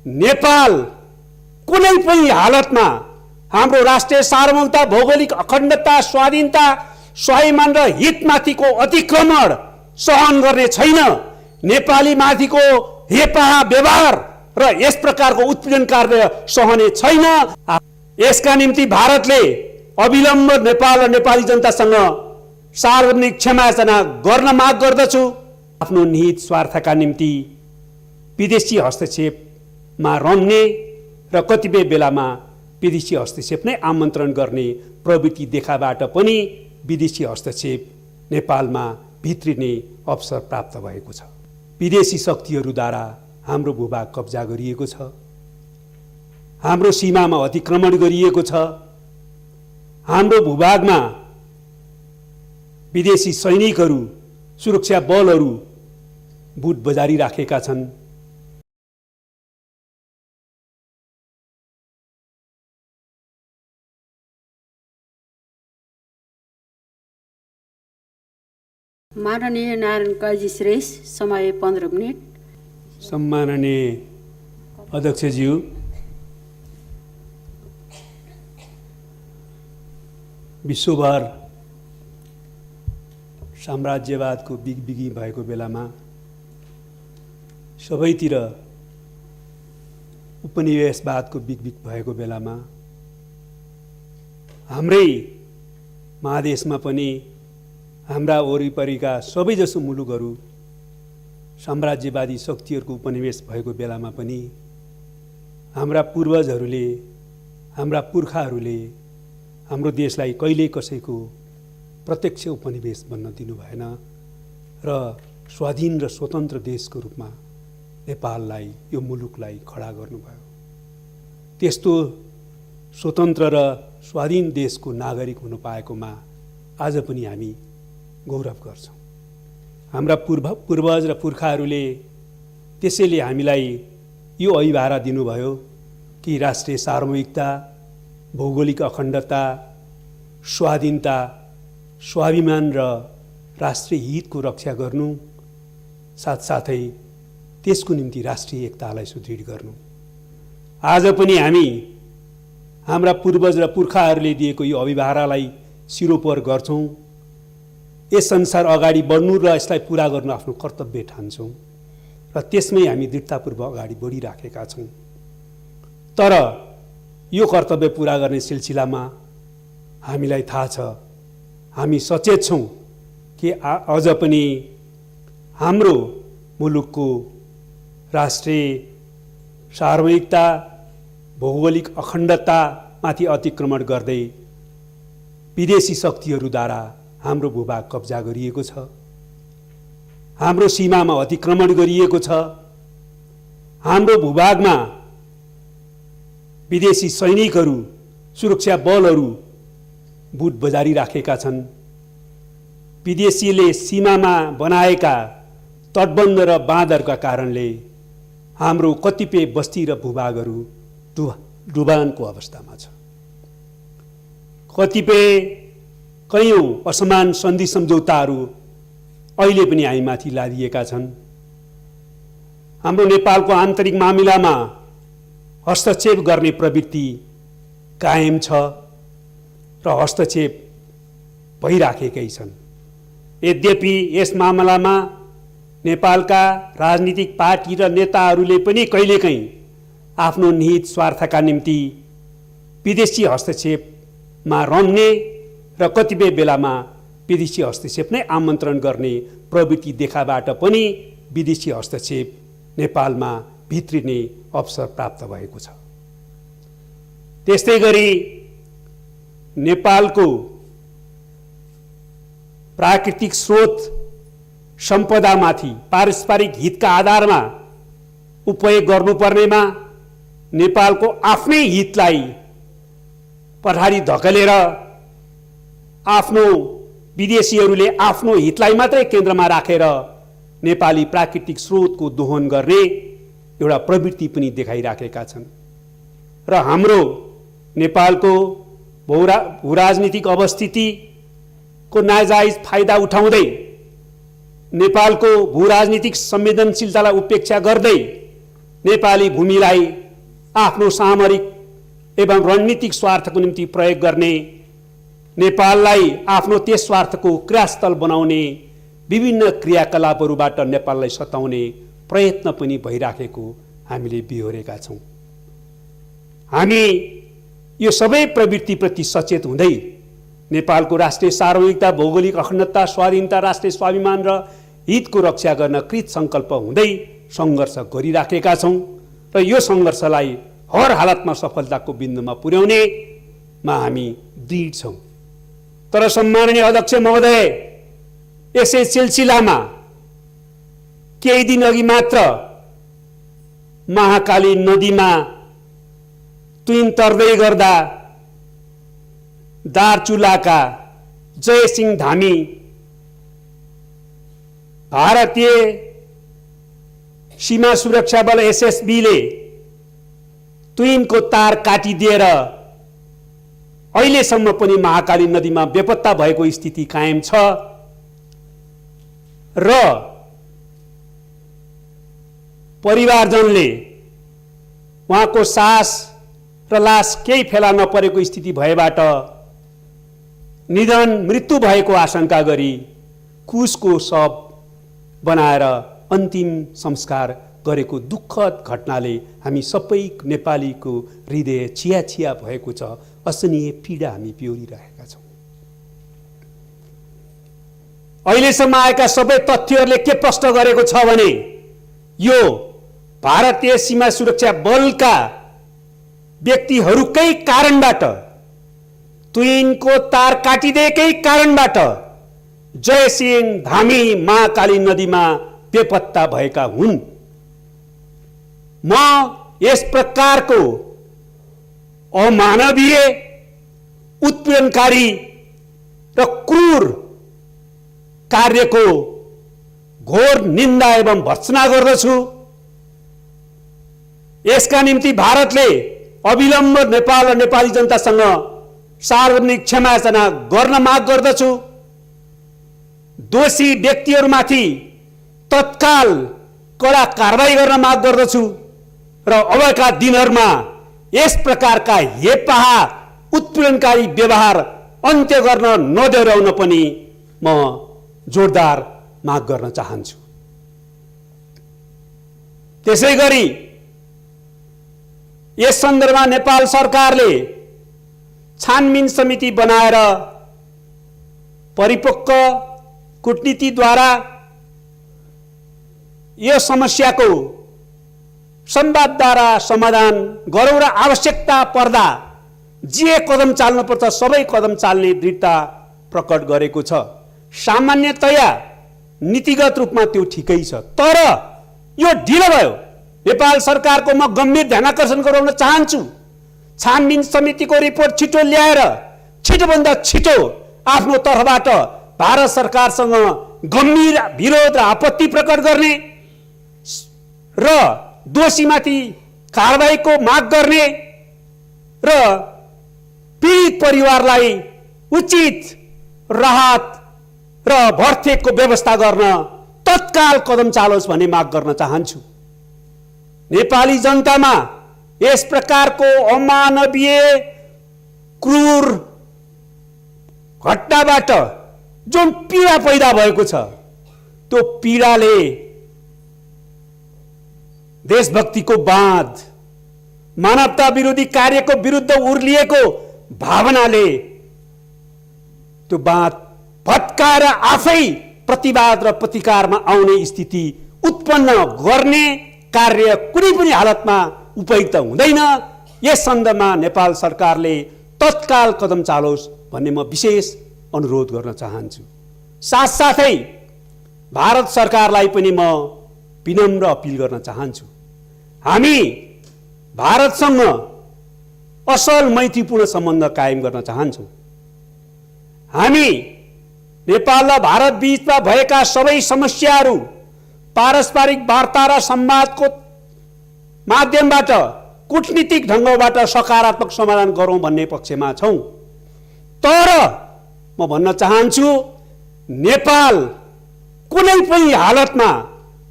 नेपाल कुनै पनि हालतमा हाम्रो राष्ट्रिय सार्वभौमता, भौगोलिक अखण्डता, स्वाधीनता, स्वाभिमान र हितमाथिको अतिक्रमण सहन गर्ने छैन। नेपाली माथिको हेपाहा व्यवहार र यस प्रकारको उत्पीडन कार्य सहने छैन। यसका निम्ति भारतले अविलम्ब नेपाल र नेपाली जनतासँग सार्वजनिक क्षमायाचना गर्न माग गर्दछु। आफ्नो निहित स्वार्थका निम्ति विदेशी हस्तक्षेपमा रम्ने र कतिपय बेलामा विदेशी हस्तक्षेप नै आमन्त्रण गर्ने प्रवृत्ति देखाबाट पनि विदेशी हस्तक्षेप नेपालमा भित्रिने अवसर प्राप्त भएको छ। विदेशी शक्तिहरूद्वारा हाम्रो भूभाग कब्जा गरिएको छ, हाम्रो सीमामा अतिक्रमण गरिएको छ, हाम्रो भूभागमा विदेशी सैनिकहरू, सुरक्षा बलहरू बुट बजारी राखेका छन्। माननीय नारायण काजी श्रेष्ठ, समय 15 मिनट। सम्माननीय अध्यक्षज्यू, विश्वभर साम्राज्यवादको बिगबिगी भएको बेलामा, सबैतिर उपनिवेशवादको बिगबिग भएको बेलामा, हाम्रै महादेशमा पनि हाम्रा वरिपरिका सबैजसो मुलुकहरू साम्राज्यवादी शक्तिहरूको उपनिवेश भएको बेलामा पनि हाम्रा पूर्वजहरूले, हाम्रा पुर्खाहरूले हाम्रो देशलाई कहिल्यै कसैको प्रत्यक्ष उपनिवेश बन्न दिनु भएन र स्वाधीन र स्वतन्त्र देशको रूपमा नेपाललाई, यो मुलुकलाई खडा गर्नुभयो। त्यस्तो स्वतन्त्र र स्वाधीन देशको नागरिक हुन पाएकोमा आज पनि हामी गौरव गर्छौँ। हाम्रा पूर्वज र पुर्खाहरूले त्यसैले हामीलाई यो अभिभारा दिनुभयो कि राष्ट्रिय सार्वभौमिकता, भौगोलिक अखण्डता, स्वाधीनता, स्वाभिमान र राष्ट्रिय हितको रक्षा गर्नु, साथसाथै त्यसको निम्ति राष्ट्रिय एकतालाई सुदृढ गर्नु। आज पनि हामी हाम्रा पूर्वज र पुर्खाहरूले दिएको यो अभिभारालाई सिरोपर गर्छौँ। यस संसार अगाडि बढ्नु र यसलाई पुरा गर्नु आफ्नो कर्तव्य ठान्छौँ र त्यसमै हामी दृढतापूर्वक अगाडि बढिराखेका छौँ। तर यो कर्तव्य पुरा गर्ने सिलसिलामा हामीलाई थाहा छ, हामी सचेत छौँ कि अझ पनि हाम्रो मुलुकको राष्ट्रिय सार्वभौमिकता, भौगोलिक अखण्डतामाथि अतिक्रमण गर्दै विदेशी शक्तिहरूद्वारा हाम्रो भूभाग कब्जा गरिएको छ, हाम्रो सीमामा अतिक्रमण गरिएको छ, हाम्रो भूभागमा विदेशी सैनिकहरू, सुरक्षा बलहरू बुट बजारी राखेका छन्। विदेशीले सीमामा बनाएका तटबन्ध र बाँधहरूका कारणले हाम्रो कतिपय बस्ती र भूभागहरू डुबानको अवस्थामा छ। कतिपय कैयौँ असमान सन्धि सम्झौताहरू अहिले पनि हामीमाथि लादिएका छन्। हाम्रो नेपालको आन्तरिक मामिलामा हस्तक्षेप गर्ने प्रवृत्ति कायम छ र हस्तक्षेप भइराखेकै छन्। यद्यपि यस मामलामा नेपालका राजनीतिक पार्टी र नेताहरूले पनि कहिलेकाहीँ आफ्नो निहित स्वार्थका निम्ति विदेशी हस्तक्षेपमा रम्ने र कतिपय बेलामा विदेशी हस्तक्षेप नै आमन्त्रण गर्ने प्रवृत्ति देखाबाट पनि विदेशी हस्तक्षेप नेपालमा भित्रिने अवसर प्राप्त भएको छ। त्यस्तै गरी नेपालको प्राकृतिक स्रोत सम्पदामाथि पारस्परिक हितका आधारमा उपयोग गर्नुपर्नेमा नेपालको आफ्नै हितलाई पछाडि धकेलेर आफ्नो विदेशीहरूले आफ्नो हितलाई मात्रै केन्द्रमा राखेर नेपाली प्राकृतिक स्रोतको दोहन गर्ने एउटा प्रवृत्ति पनि देखाइराखेका छन् र हाम्रो नेपालको भूराजनीतिक अवस्थितिको नाजायज फाइदा उठाउँदै नेपालको भूराजनीतिक संवेदनशीलतालाई उपेक्षा गर्दै नेपाली भूमिलाई आफ्नो सामरिक एवं रणनीतिक स्वार्थको निम्ति प्रयोग गर्ने, नेपाललाई आफ्नो त्यस स्वार्थको क्रियास्थल बनाउने विभिन्न क्रियाकलापहरूबाट नेपाललाई सताउने प्रयत्न पनि भइराखेको हामीले बिहोरेका छौँ। हामी यो सबै प्रवृत्तिप्रति सचेत हुँदै नेपालको राष्ट्रिय सार्वभौमिकता, भौगोलिक अखण्डता, स्वाधीनता, राष्ट्रिय स्वाभिमान र हितको रक्षा गर्न कृत सङ्कल्प हुँदै सङ्घर्ष गरिराखेका छौँ र यो सङ्घर्षलाई हर हालतमा सफलताको बिन्दुमा पुर्याउनेमा हामी दृढ छौँ। तर सम्माननीय अध्यक्ष महोदय, यसै सिलसिलामा केही दिन अघि मात्र महाकाली नदीमा तुइन तर्दै गर्दा दार्चुलाका जयसिंह धामी भारतीय सीमा सुरक्षा बल एसएसबीले तुइनको तार काटिदिएर अहिलेसम्म पनि महाकाली नदीमा बेपत्ता भएको स्थिति कायम छ र परिवारजनले उहाँको सास र लास केही फेला नपरेको स्थिति भएबाट निधन मृत्यु भएको आशंका गरी कुसको शव बनाएर अन्तिम संस्कार गरेको दुःखद घटनाले हामी सबै नेपालीको हृदय छिया छिया भएको छ। असहनीय पीडा हामी बिहोरिरहेका छौँ। अहिलेसम्म आएका सबै तथ्यहरूले के प्रश्न गरेको छ भने यो भारतीय सीमा सुरक्षा बलका व्यक्तिहरूकै कारणबाट, तुइनको तार काटिदिएकै कारणबाट जयसिंह धामी महाकाली नदीमा बेपत्ता भएका हुन्। म यस प्रकारको अमानवीय, उत्पीडनकारी र क्रूर कार्यको घोर निन्दा एवं भर्त्सना गर्दछु। यसका निम्ति भारतले अविलम्ब नेपाल र नेपाली जनतासँग सार्वजनिक क्षमायाचना गर्न माग गर्दछु। दोषी व्यक्तिहरूमाथि तत्काल कडा कारबाही गर्न माग गर्दछु र अबका दिनहरूमा यस प्रकारका हेपाहा उत्पीडनकारी व्यवहार अन्त्य गर्न नदोहोऱ्याउन पनि म जोरदार माग गर्न चाहन्छु। त्यसैगरी यस सन्दर्भमा नेपाल सरकारले छानबिन समिति बनाएर परिपक्व कूटनीतिद्वारा यो समस्याको संवादद्वारा समाधान गरौँ र आवश्यकता पर्दा जे कदम चाल्नुपर्छ सबै कदम चाल्ने दृढता प्रकट गरेको छ। सामान्यतया नीतिगत रूपमा त्यो ठिकै छ, तर यो ढिलो भयो। नेपाल सरकारको म गम्भीर ध्यानाकर्षण गराउन चाहन्छु। छानबिन समितिको रिपोर्ट छिटो ल्याएर छिटोभन्दा छिटो आफ्नो तर्फबाट भारत सरकारसँग गम्भीर विरोध र आपत्ति प्रकट गर्ने र दोषीमाथि कारबाहीको माग गर्ने र पीडित परिवारलाई उचित राहत र भर्तीको व्यवस्था गर्न तत्काल कदम चालोस् भन्ने माग गर्न चाहन्छु। नेपाली जनतामा यस प्रकारको अमानवीय क्रूर घटनाबाट जुन पीडा पैदा भएको छ, त्यो पीडाले देशभक्तिको बाँध, मानवता विरोधी कार्यको विरुद्ध उर्लिएको भावनाले त्यो बाँध भत्काएर आफै प्रतिवाद र प्रतिकारमा आउने स्थिति उत्पन्न गर्ने कार्य कुनै पनि हालतमा उपयुक्त हुँदैन। यस सन्दर्भमा नेपाल सरकारले तत्काल कदम चालोस् भन्ने म विशेष अनुरोध गर्न चाहन्छु। साथसाथै भारत सरकारलाई पनि म विनम्र अपिल गर्न चाहन्छु। हामी भारतसँग असल मैत्रीपूर्ण सम्बन्ध कायम गर्न चाहन्छौँ। हामी नेपाल र भारत बीचमा भएका सबै समस्याहरू पारस्परिक वार्ता र संवादको माध्यमबाट, कूटनीतिक ढङ्गबाट सकारात्मक समाधान गरौँ भन्ने पक्षमा छौँ। तर म भन्न चाहन्छु, नेपाल कुनै पनि हालतमा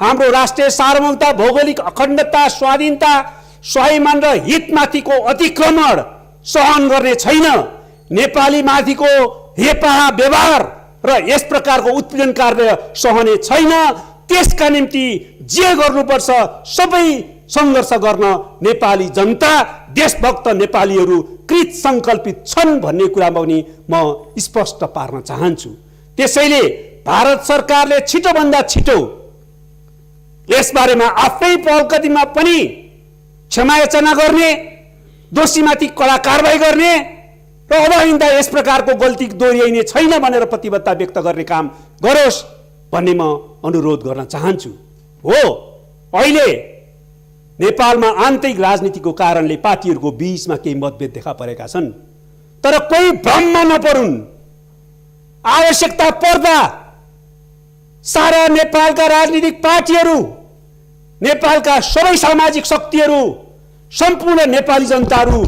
हाम्रो राष्ट्रिय सार्वभौमता, भौगोलिक अखण्डता, स्वाधीनता, स्वाभिमान र हितमाथिको अतिक्रमण सहन गर्ने छैन। नेपाली माथिको हेपाहा व्यवहार र यस प्रकारको उत्पीडन कार्य सहने छैन। त्यसका निम्ति जे गर्नुपर्छ सबै सङ्घर्ष गर्न नेपाली जनता, देशभक्त नेपालीहरू कृत सङ्कल्पित छन् भन्ने कुरामा पनि म स्पष्ट पार्न चाहन्छु। त्यसैले भारत सरकारले छिटोभन्दा छिटो यसबारेमा आफै पहल कदमीमा पनि क्षमायाचना गर्ने, दोषीमाथि कडा कारबाही गर्ने र अब आइन्दा यस प्रकारको गल्ती दोहोऱ्याइने छैन भनेर प्रतिबद्धता व्यक्त गर्ने काम गरोस् भन्ने म अनुरोध गर्न चाहन्छु। हो, अहिले नेपालमा आन्तरिक राजनीतिको कारणले पार्टीहरूको बीचमा केही मतभेद देखा परेका छन्, तर कोही भ्रममा नपरुन्। आवश्यकता पर्दा सारा नेपालका राजनीतिक पार्टीहरू, नेपालका सबै सामाजिक शक्तिहरू, सम्पूर्ण नेपाली जनताहरू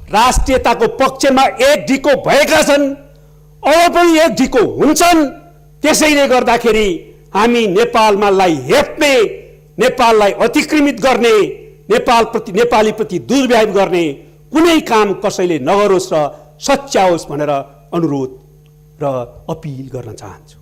राष्ट्रियताको पक्षमा एक ढिको भएका छन्, अब पनि एक ढिको हुन्छन्। त्यसैले गर्दाखेरि हामी नेपाललाई हेप्ने, नेपाललाई अतिक्रमित गर्ने, नेपालीप्रति दुर्व्यवहार गर्ने कुनै काम कसैले नगरोस् र सच्याओस् भनेर अनुरोध र अपिल गर्न चाहन्छु।